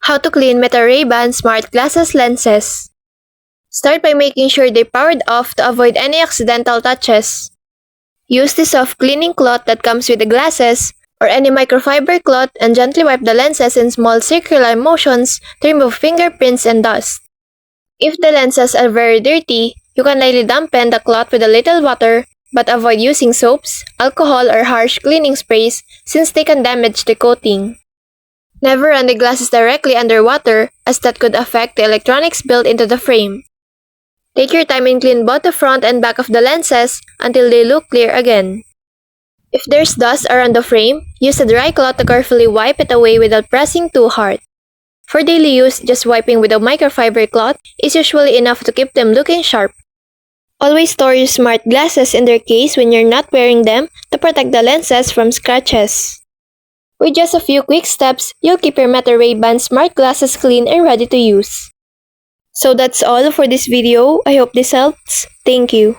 How to clean Meta Ray-Ban smart glasses lenses. Start by making sure they're powered off to avoid any accidental touches. Use the soft cleaning cloth that comes with the glasses or any microfiber cloth and gently wipe the lenses in small circular motions to remove fingerprints and dust. If the lenses are very dirty, you can lightly dampen the cloth with a little water, but avoid using soaps, alcohol, or harsh cleaning sprays since they can damage the coating. Never run the glasses directly under water as that could affect the electronics built into the frame. Take your time and clean both the front and back of the lenses until they look clear again. If there's dust around the frame, use a dry cloth to carefully wipe it away without pressing too hard. For daily use, just wiping with a microfiber cloth is usually enough to keep them looking sharp. Always store your smart glasses in their case when you're not wearing them to protect the lenses from scratches. With just a few quick steps, you'll keep your Meta Ray-Ban smart glasses clean and ready to use. So that's all for this video. I hope this helps. Thank you.